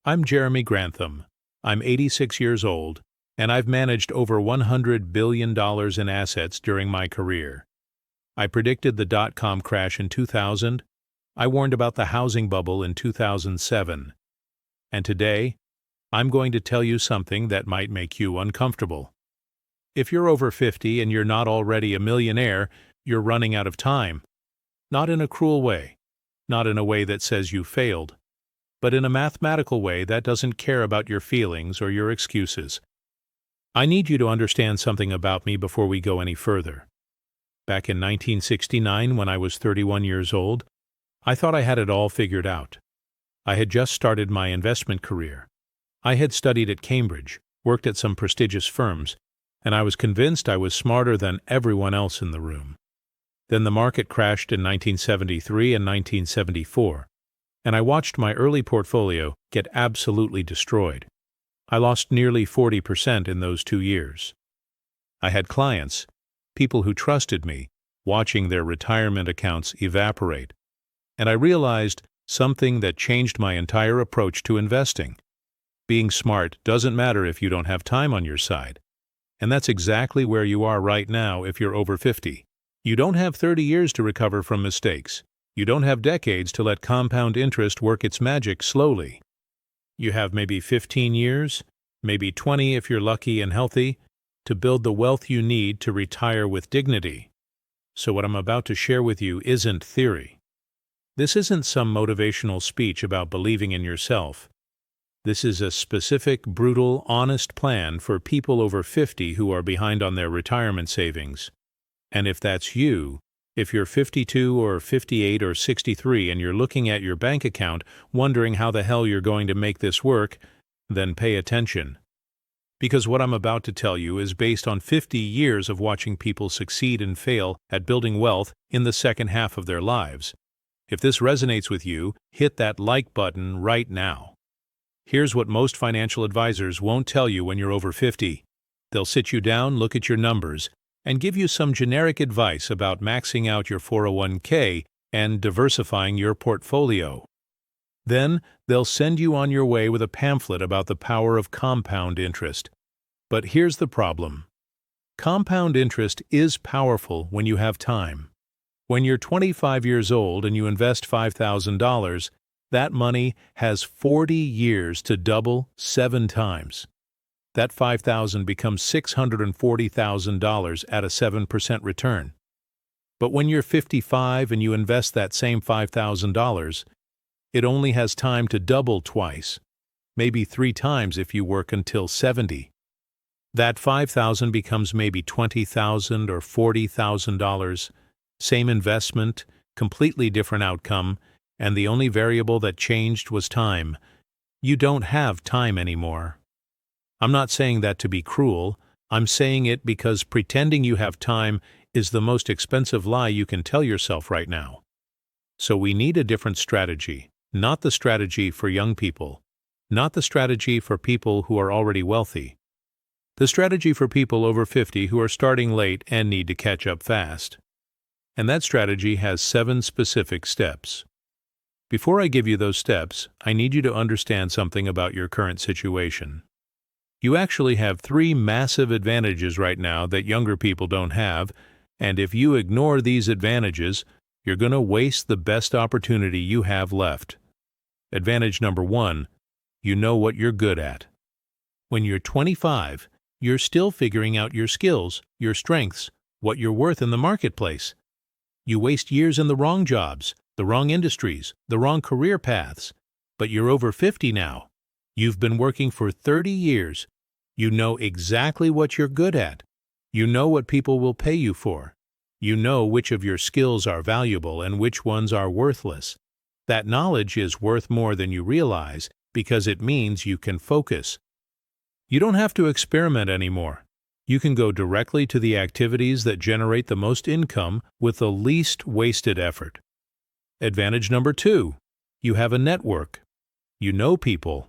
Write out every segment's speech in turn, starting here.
I'm Jeremy Grantham. I'm 86 years old, and I've managed over $100 billion in assets during my career. I predicted the dot-com crash in 2000. I warned about the housing bubble in 2007. And today, I'm going to tell you something that might make you uncomfortable. If you're over 50 and you're not already a millionaire, you're running out of time. Not in a cruel way, not in a way that says you failed, but in a mathematical way that doesn't care about your feelings or your excuses. I need you to understand something about me before we go any further. Back in 1969, when I was 31 years old, I thought I had it all figured out. I had just started my investment career. I had studied at Cambridge, worked at some prestigious firms, and I was convinced I was smarter than everyone else in the room. Then the market crashed in 1973 and 1974, and I watched my early portfolio get absolutely destroyed. I lost nearly 40% in those 2 years. I had clients, people who trusted me, watching their retirement accounts evaporate, and I realized something that changed my entire approach to investing. Being smart doesn't matter if you don't have time on your side, and that's exactly where you are right now if you're over 50. You don't have 30 years to recover from mistakes. You don't have decades to let compound interest work its magic slowly. You have maybe 15 years, maybe 20 if you're lucky and healthy, to build the wealth you need to retire with dignity. So what I'm about to share with you isn't theory. This isn't some motivational speech about believing in yourself. This is a specific, brutal, honest plan for people over 50 who are behind on their retirement savings. And if that's you, if you're 52 or 58 or 63 and you're looking at your bank account wondering how the hell you're going to make this work, then pay attention. Because what I'm about to tell you is based on 50 years of watching people succeed and fail at building wealth in the second half of their lives. If this resonates with you, hit that like button right now. Here's what most financial advisors won't tell you when you're over 50. They'll sit you down, look at your numbers, and give you some generic advice about maxing out your 401k and diversifying your portfolio. Then, they'll send you on your way with a pamphlet about the power of compound interest. But here's the problem. Compound interest is powerful when you have time. When you're 25 years old and you invest $5,000, that money has 40 years to double 7 times. That $5,000 becomes $640,000 at a 7% return. But when you're 55 and you invest that same $5,000, it only has time to double twice, maybe 3 times if you work until 70. That $5,000 becomes maybe $20,000 or $40,000. Same investment, completely different outcome, and the only variable that changed was time. You don't have time anymore. I'm not saying that to be cruel. I'm saying it because pretending you have time is the most expensive lie you can tell yourself right now. So we need a different strategy, not the strategy for young people, not the strategy for people who are already wealthy. The strategy for people over 50 who are starting late and need to catch up fast. And that strategy has 7 specific steps. Before I give you those steps, I need you to understand something about your current situation. You actually have 3 massive advantages right now that younger people don't have, and if you ignore these advantages, you're going to waste the best opportunity you have left. Advantage number 1, you know what you're good at. When you're 25, you're still figuring out your skills, your strengths, what you're worth in the marketplace. You waste years in the wrong jobs, the wrong industries, the wrong career paths. But you're over 50 now. You've been working for 30 years. You know exactly what you're good at. You know what people will pay you for. You know which of your skills are valuable and which ones are worthless. That knowledge is worth more than you realize because it means you can focus. You don't have to experiment anymore. You can go directly to the activities that generate the most income with the least wasted effort. Advantage number 2, you have a network. You know people.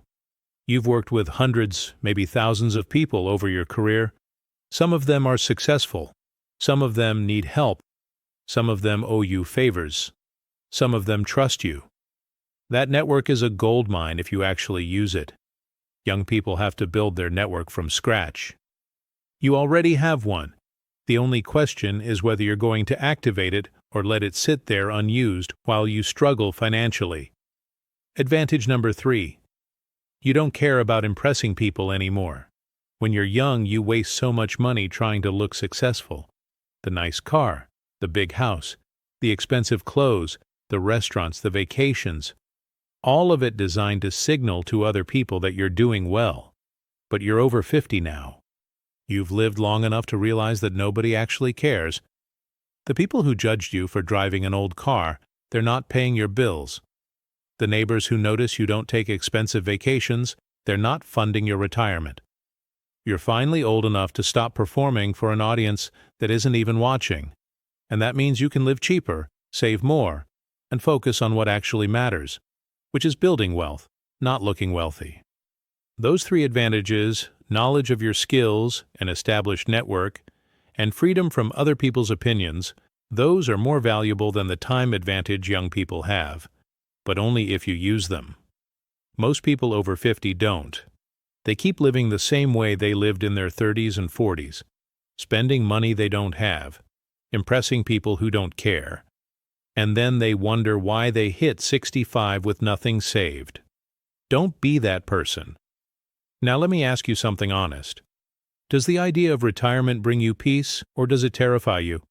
You've worked with hundreds, maybe thousands of people over your career. Some of them are successful. Some of them need help. Some of them owe you favors. Some of them trust you. That network is a gold mine if you actually use it. Young people have to build their network from scratch. You already have one. The only question is whether you're going to activate it or let it sit there unused while you struggle financially. Advantage number 3. You don't care about impressing people anymore. When you're young, you waste so much money trying to look successful. The nice car, the big house, the expensive clothes, the restaurants, the vacations. All of it designed to signal to other people that you're doing well. But you're over 50 now. You've lived long enough to realize that nobody actually cares. The people who judged you for driving an old car, they're not paying your bills. The neighbors who notice you don't take expensive vacations, they're not funding your retirement. You're finally old enough to stop performing for an audience that isn't even watching. And that means you can live cheaper, save more, and focus on what actually matters, which is building wealth, not looking wealthy. Those 3 advantages, knowledge of your skills, an established network, and freedom from other people's opinions, those are more valuable than the time advantage young people have, but only if you use them. Most people over 50 don't. They keep living the same way they lived in their 30s and 40s, spending money they don't have, impressing people who don't care, and then they wonder why they hit 65 with nothing saved. Don't be that person. Now let me ask you something honest. Does the idea of retirement bring you peace, or does it terrify you?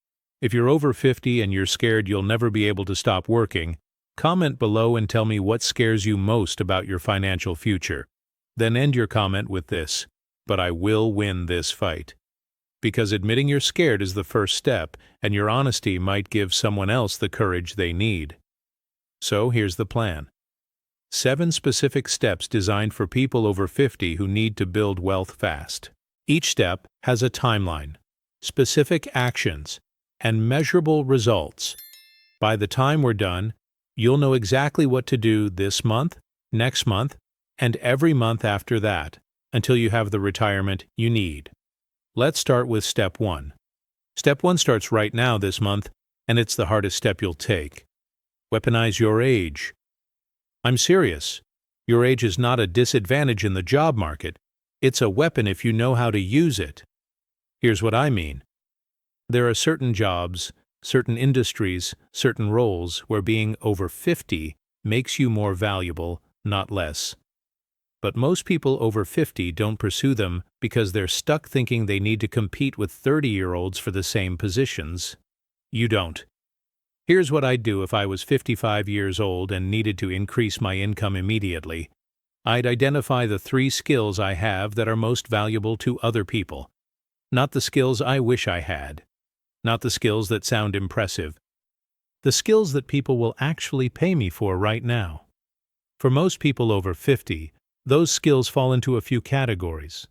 If you're over 50 and you're scared you'll never be able to stop working, comment below and tell me what scares you most about your financial future. Then end your comment with this: "But I will win this fight." Because admitting you're scared is the first step, and your honesty might give someone else the courage they need. So here's the plan. 7 specific steps designed for people over 50 who need to build wealth fast. Each step has a timeline, specific actions, and measurable results. By the time we're done, you'll know exactly what to do this month, next month, and every month after that, until you have the retirement you need. Let's start with Step 1. Step 1 starts right now this month, and it's the hardest step you'll take. Weaponize your age. I'm serious. Your age is not a disadvantage in the job market. It's a weapon if you know how to use it. Here's what I mean. There are certain jobs, certain industries, certain roles where being over 50 makes you more valuable, not less. But most people over 50 don't pursue them because they're stuck thinking they need to compete with 30-year-olds for the same positions. You don't. Here's what I'd do if I was 55 years old and needed to increase my income immediately. I'd identify the 3 skills I have that are most valuable to other people. Not the skills I wish I had. Not the skills that sound impressive. The skills that people will actually pay me for right now. For most people over 50, those skills fall into a few categories.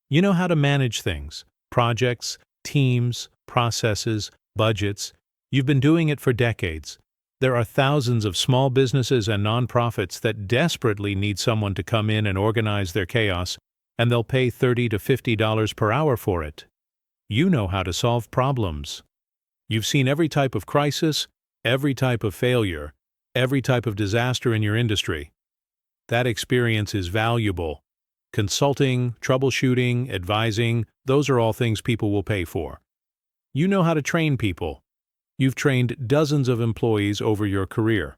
You know how to manage things, projects, teams, processes, budgets. You've been doing it for decades. There are thousands of small businesses and nonprofits that desperately need someone to come in and organize their chaos, and they'll pay $30 to $50 per hour for it. You know how to solve problems. You've seen every type of crisis, every type of failure, every type of disaster in your industry. That experience is valuable. Consulting, troubleshooting, advising, those are all things people will pay for. You know how to train people. You've trained dozens of employees over your career.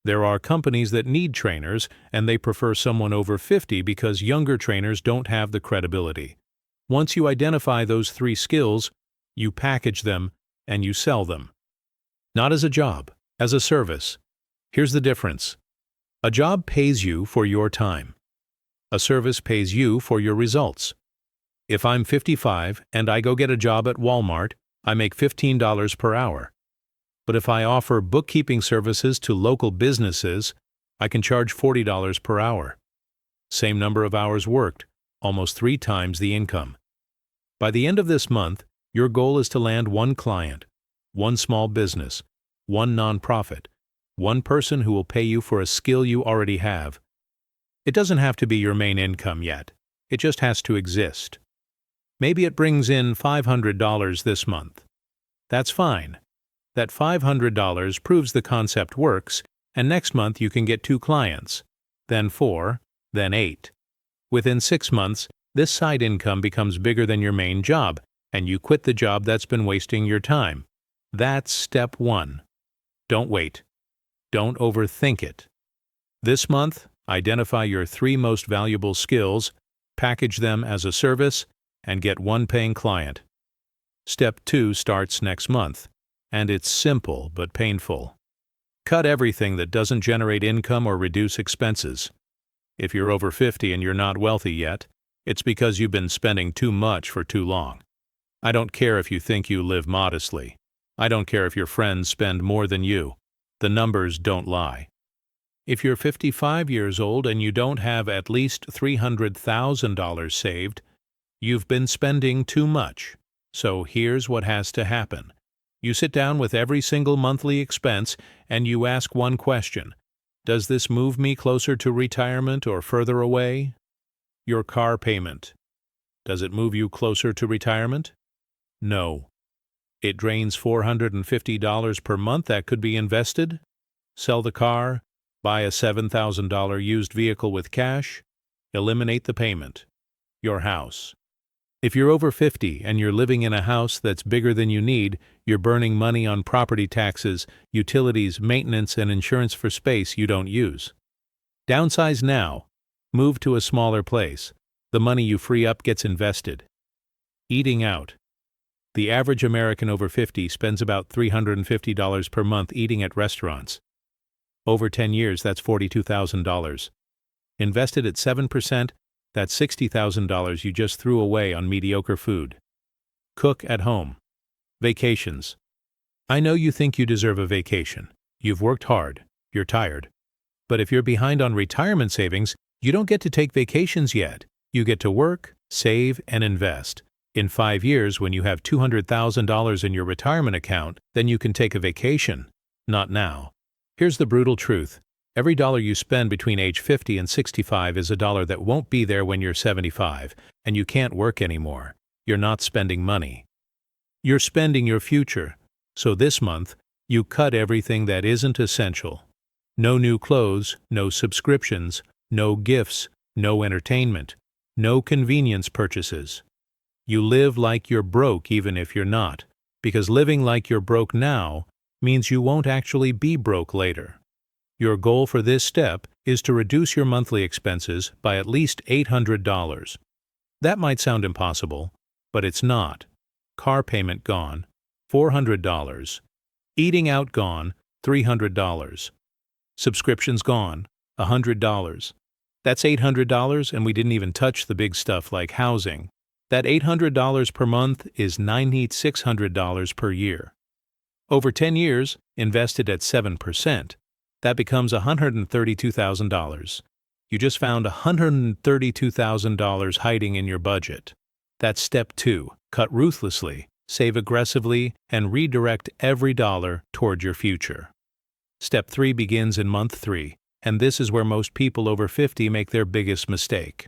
There are companies that need trainers, and they prefer someone over 50 because younger trainers don't have the credibility. Once you identify those 3 skills, you package them and you sell them. Not as a job, as a service. Here's the difference. A job pays you for your time. A service pays you for your results. If I'm 55 and I go get a job at Walmart, I make $15 per hour. But if I offer bookkeeping services to local businesses, I can charge $40 per hour. Same number of hours worked, almost 3 times the income. By the end of this month, your goal is to land 1 client, 1 small business, 1 nonprofit, 1 person who will pay you for a skill you already have. It doesn't have to be your main income yet. It just has to exist. Maybe it brings in $500 this month. That's fine. That $500 proves the concept works, and next month you can get 2 clients, then 4, then 8. Within 6 months, this side income becomes bigger than your main job, and you quit the job that's been wasting your time. That's step 1. Don't wait. Don't overthink it. This month, identify your 3 most valuable skills, package them as a service, and get 1 paying client. Step 2 starts next month, and it's simple but painful. Cut everything that doesn't generate income or reduce expenses. If you're over 50 and you're not wealthy yet, it's because you've been spending too much for too long. I don't care if you think you live modestly. I don't care if your friends spend more than you. The numbers don't lie. If you're 55 years old and you don't have at least $300,000 saved, you've been spending too much. So here's what has to happen. You sit down with every single monthly expense and you ask one question. Does this move me closer to retirement or further away? Your car payment. Does it move you closer to retirement? No. It drains $450 per month that could be invested? Sell the car, buy a $7,000 used vehicle with cash, eliminate the payment. Your house. If you're over 50 and you're living in a house that's bigger than you need, you're burning money on property taxes, utilities, maintenance, and insurance for space you don't use. Downsize now. Move to a smaller place. The money you free up gets invested. Eating out. The average American over 50 spends about $350 per month eating at restaurants. Over 10 years, that's $42,000. Invested at 7%, that's $60,000 you just threw away on mediocre food. Cook at home. Vacations. I know you think you deserve a vacation. You've worked hard. You're tired. But if you're behind on retirement savings, you don't get to take vacations yet. You get to work, save, and invest. In 5 years, when you have $200,000 in your retirement account, then you can take a vacation. Not now. Here's the brutal truth. Every dollar you spend between age 50 and 65 is a dollar that won't be there when you're 75, and you can't work anymore. You're not spending money. You're spending your future. So this month, you cut everything that isn't essential. No new clothes, no subscriptions, no gifts, no entertainment, no convenience purchases. You live like you're broke even if you're not, because living like you're broke now means you won't actually be broke later. Your goal for this step is to reduce your monthly expenses by at least $800. That might sound impossible, but it's not. Car payment gone, $400. Eating out gone, $300. Subscriptions gone, $100. That's $800, and we didn't even touch the big stuff like housing. That $800 per month is $9,600 per year. Over 10 years, invested at 7%, that becomes $132,000. You just found $132,000 hiding in your budget. That's step 2. Cut ruthlessly, save aggressively, and redirect every dollar toward your future. Step 3 begins in month 3, and this is where most people over 50 make their biggest mistake.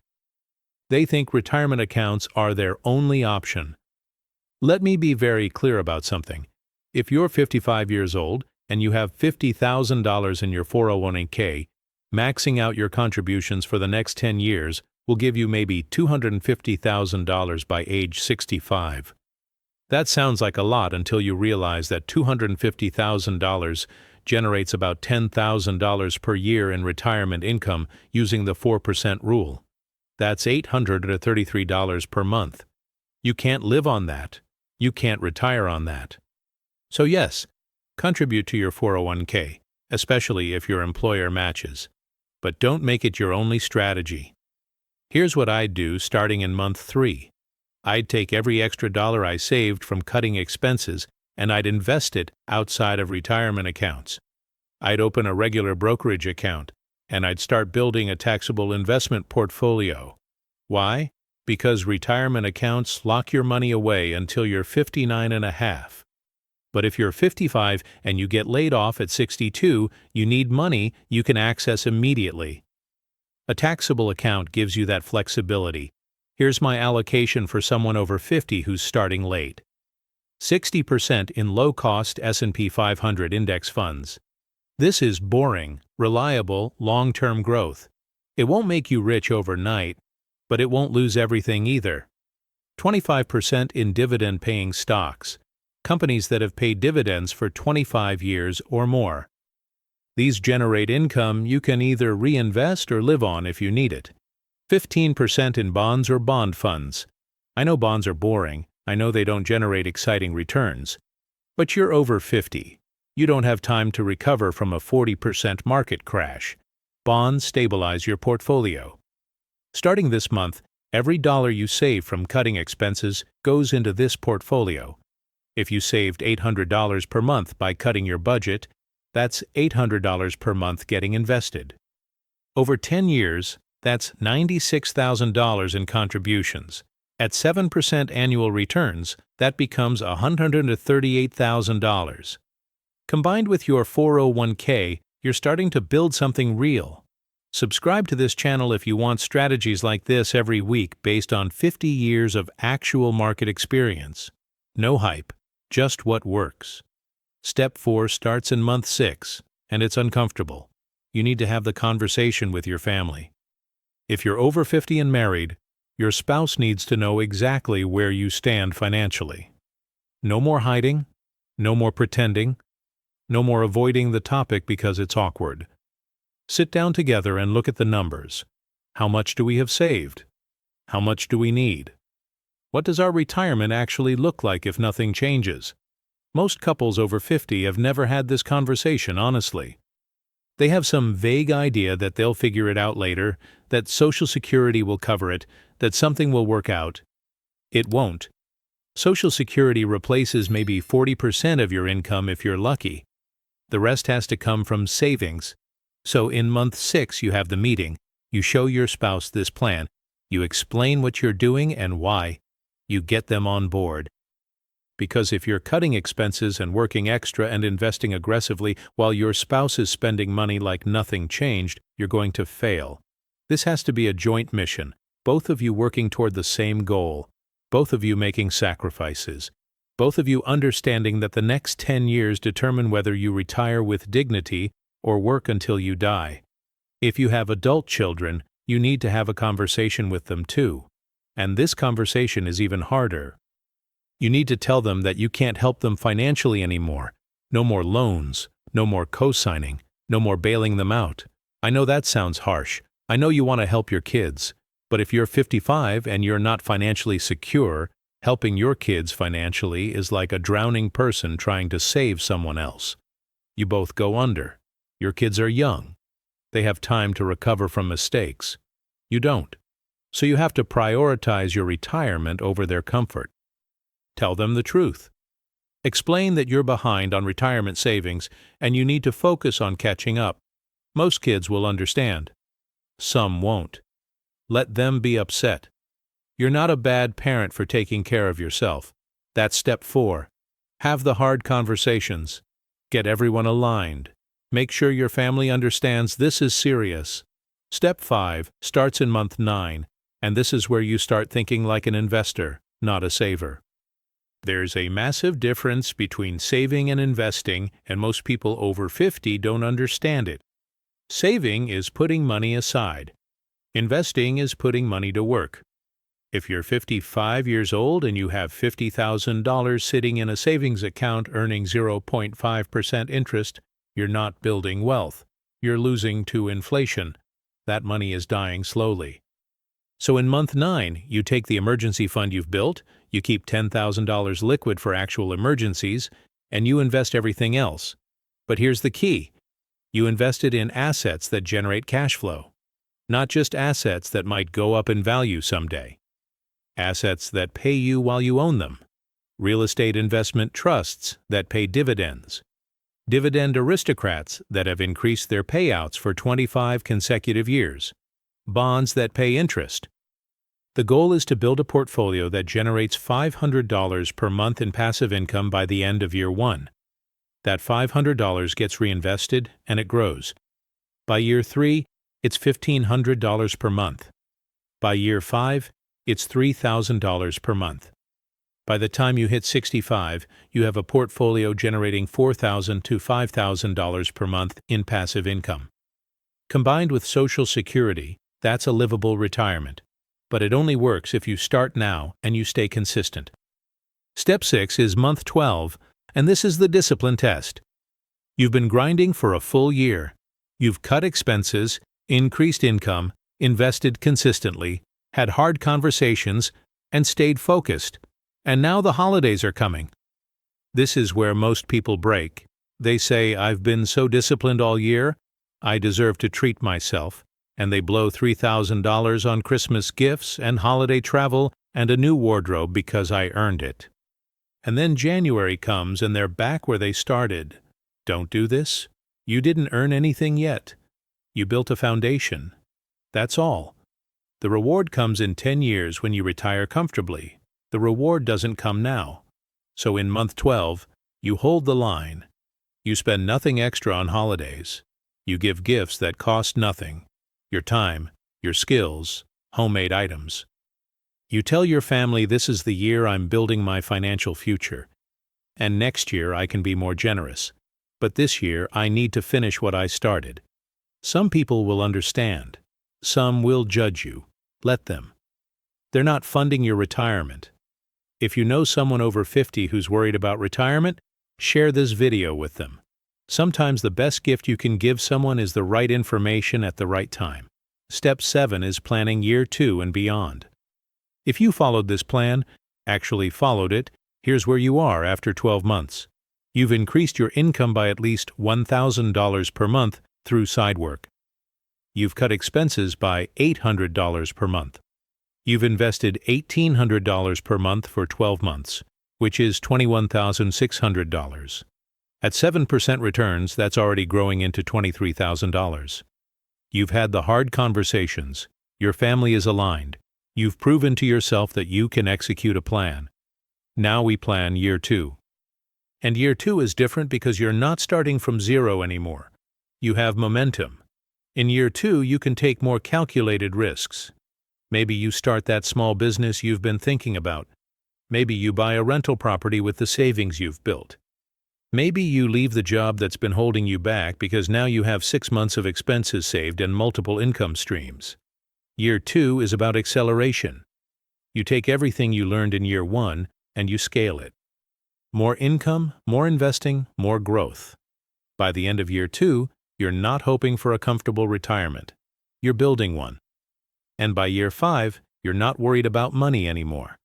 They think retirement accounts are their only option. Let me be very clear about something. If you're 55 years old and you have $50,000 in your 401k, maxing out your contributions for the next 10 years will give you maybe $250,000 by age 65. That sounds like a lot until you realize that $250,000 generates about $10,000 per year in retirement income using the 4% rule. That's $833 per month. You can't live on that. You can't retire on that. So yes, contribute to your 401k, especially if your employer matches. But don't make it your only strategy. Here's what I'd do starting in month 3. I'd take every extra dollar I saved from cutting expenses and I'd invest it outside of retirement accounts. I'd open a regular brokerage account, and I'd start building a taxable investment portfolio. Why? Because retirement accounts lock your money away until you're 59 and a half. But if you're 55 and you get laid off at 62, you need money you can access immediately. A taxable account gives you that flexibility. Here's my allocation for someone over 50 who's starting late. 60% in low-cost S&P 500 index funds, This is boring, reliable, long-term growth. It won't make you rich overnight, but it won't lose everything either. 25% in dividend-paying stocks, companies that have paid dividends for 25 years or more. These generate income you can either reinvest or live on if you need it. 15% in bonds or bond funds. I know bonds are boring. I know they don't generate exciting returns. But you're over 50. You don't have time to recover from a 40% market crash. Bonds stabilize your portfolio. Starting this month, every dollar you save from cutting expenses goes into this portfolio. If you saved $800 per month by cutting your budget, that's $800 per month getting invested. Over 10 years, that's $96,000 in contributions. At 7% annual returns, that becomes $138,000. Combined with your 401k, you're starting to build something real. Subscribe to this channel if you want strategies like this every week based on 50 years of actual market experience. No hype, just what works. Step 4 starts in month 6, and it's uncomfortable. You need to have the conversation with your family. If you're over 50 and married, your spouse needs to know exactly where you stand financially. No more hiding, no more pretending, no more avoiding the topic because it's awkward. Sit down together and look at the numbers. How much do we have saved? How much do we need? What does our retirement actually look like if nothing changes? Most couples over 50 have never had this conversation honestly. They have some vague idea that they'll figure it out later, that Social Security will cover it, that something will work out. It won't. Social Security replaces maybe 40% of your income if you're lucky. The rest has to come from savings. So in month 6 you have the meeting, you show your spouse this plan, you explain what you're doing and why, you get them on board. Because if you're cutting expenses and working extra and investing aggressively while your spouse is spending money like nothing changed, you're going to fail. This has to be a joint mission, both of you working toward the same goal, both of you making sacrifices, both of you understanding that the next 10 years determine whether you retire with dignity or work until you die. If you have adult children, you need to have a conversation with them too. And this conversation is even harder. You need to tell them that you can't help them financially anymore. No more loans, no more co-signing, no more bailing them out. I know that sounds harsh. I know you want to help your kids. But if you're 55 and you're not financially secure, helping your kids financially is like a drowning person trying to save someone else. You both go under. Your kids are young. They have time to recover from mistakes. You don't. So you have to prioritize your retirement over their comfort. Tell them the truth. Explain that you're behind on retirement savings and you need to focus on catching up. Most kids will understand. Some won't. Let them be upset. You're not a bad parent for taking care of yourself. That's step 4. Have the hard conversations. Get everyone aligned. Make sure your family understands this is serious. Step 5 starts in month 9, and this is where you start thinking like an investor, not a saver. There's a massive difference between saving and investing, and most people over 50 don't understand it. Saving is putting money aside. Investing is putting money to work. If you're 55 years old and you have $50,000 sitting in a savings account earning 0.5% interest, you're not building wealth. You're losing to inflation. That money is dying slowly. So in month 9, you take the emergency fund you've built, you keep $10,000 liquid for actual emergencies, and you invest everything else. But here's the key. You invest it in assets that generate cash flow, not just assets that might go up in value someday. Assets that pay you while you own them. Real estate investment trusts that pay dividends. Dividend aristocrats that have increased their payouts for 25 consecutive years. Bonds that pay interest. The goal is to build a portfolio that generates $500 per month in passive income by the end of year 1. That $500 gets reinvested and it grows. By year 3, it's $1,500 per month. By year 5, it's $3,000 per month. By the time you hit 65, you have a portfolio generating $4,000 to $5,000 per month in passive income. Combined with Social Security, that's a livable retirement. But it only works if you start now and you stay consistent. Step 6 is month 12, and this is the discipline test. You've been grinding for a full year. You've cut expenses, increased income, invested consistently, had hard conversations, and stayed focused. And now the holidays are coming. This is where most people break. They say, "I've been so disciplined all year, I deserve to treat myself," and they blow $3,000 on Christmas gifts and holiday travel and a new wardrobe because I earned it. And then January comes and they're back where they started. Don't do this. You didn't earn anything yet. You built a foundation. That's all. The reward comes in 10 years when you retire comfortably. The reward doesn't come now. So in month 12, you hold the line. You spend nothing extra on holidays. You give gifts that cost nothing. Your time, your skills, homemade items. You tell your family, "This is the year I'm building my financial future. And next year I can be more generous. But this year I need to finish what I started." Some people will understand. Some will judge you. Let them. They're not funding your retirement. If you know someone over 50 who's worried about retirement, share this video with them. Sometimes the best gift you can give someone is the right information at the right time. Step 7 is planning year 2 and beyond. If you followed this plan, actually followed it, here's where you are after 12 months. You've increased your income by at least $1,000 per month through side work. You've cut expenses by $800 per month. You've invested $1,800 per month for 12 months, which is $21,600. At 7% returns, that's already growing into $23,000. You've had the hard conversations. Your family is aligned. You've proven to yourself that you can execute a plan. Now we plan year 2. And year 2 is different because you're not starting from zero anymore. You have momentum. In year 2, you can take more calculated risks. Maybe you start that small business you've been thinking about. Maybe you buy a rental property with the savings you've built. Maybe you leave the job that's been holding you back because now you have 6 months of expenses saved and multiple income streams. Year 2 is about acceleration. You take everything you learned in year 1 and you scale it. More income, more investing, more growth. By the end of year 2, you're not hoping for a comfortable retirement. You're building one. And by year 5, you're not worried about money anymore.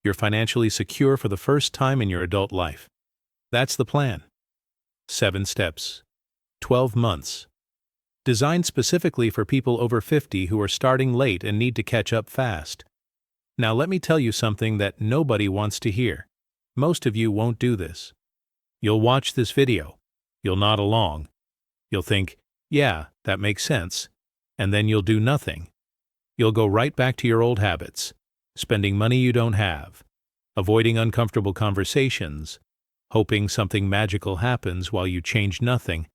You're financially secure for the first time in your adult life. That's the plan. 7 steps. 12 months. Designed specifically for people over 50 who are starting late and need to catch up fast. Now let me tell you something that nobody wants to hear. Most of you won't do this. You'll watch this video. You'll nod along. You'll think, "Yeah, that makes sense." And then you'll do nothing. You'll go right back to your old habits, spending money you don't have, avoiding uncomfortable conversations, hoping something magical happens while you change nothing.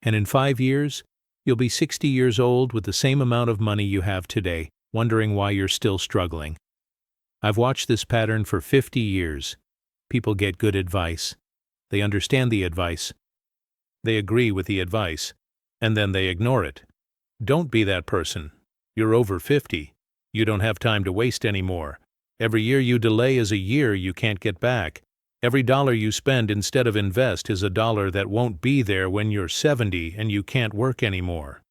And in 5 years, you'll be 60 years old with the same amount of money you have today, wondering why you're still struggling. I've watched this pattern for 50 years. People get good advice. They understand the advice. They agree with the advice, and then they ignore it. Don't be that person. You're over 50. You don't have time to waste anymore. Every year you delay is a year you can't get back. Every dollar you spend instead of invest is a dollar that won't be there when you're 70 and you can't work anymore.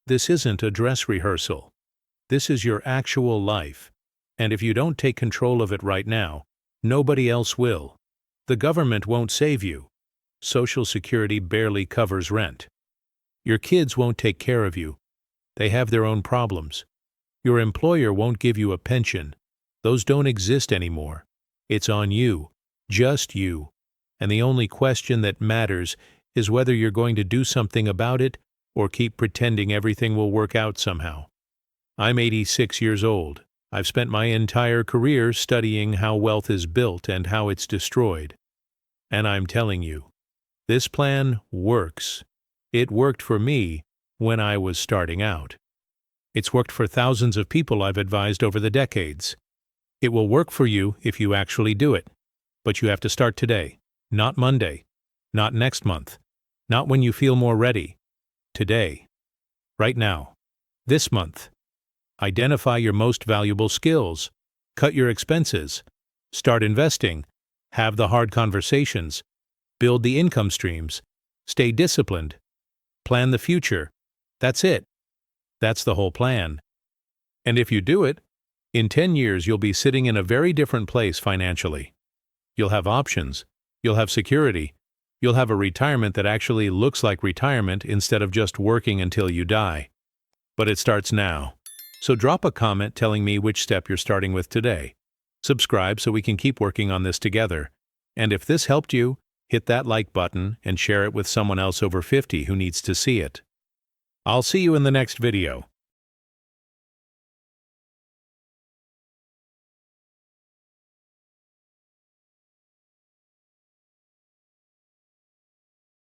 This isn't a dress rehearsal. This is your actual life. And if you don't take control of it right now, nobody else will. The government won't save you. Social Security barely covers rent. Your kids won't take care of you. They have their own problems. Your employer won't give you a pension. Those don't exist anymore. It's on you, just you. And the only question that matters is whether you're going to do something about it or keep pretending everything will work out somehow. I'm 86 years old. I've spent my entire career studying how wealth is built and how it's destroyed. And I'm telling you, this plan works. It worked for me when I was starting out. It's worked for thousands of people I've advised over the decades. It will work for you if you actually do it. But you have to start today, not Monday, not next month, not when you feel more ready. Today. Right now. This month. Identify your most valuable skills. Cut your expenses. Start investing. Have the hard conversations. Build the income streams. Stay disciplined. Plan the future. That's it. That's the whole plan. And if you do it, in 10 years you'll be sitting in a very different place financially. You'll have options. You'll have security. You'll have a retirement that actually looks like retirement instead of just working until you die. But it starts now. So drop a comment telling me which step you're starting with today. Subscribe so we can keep working on this together. And if this helped you, hit that like button and share it with someone else over 50 who needs to see it. I'll see you in the next video.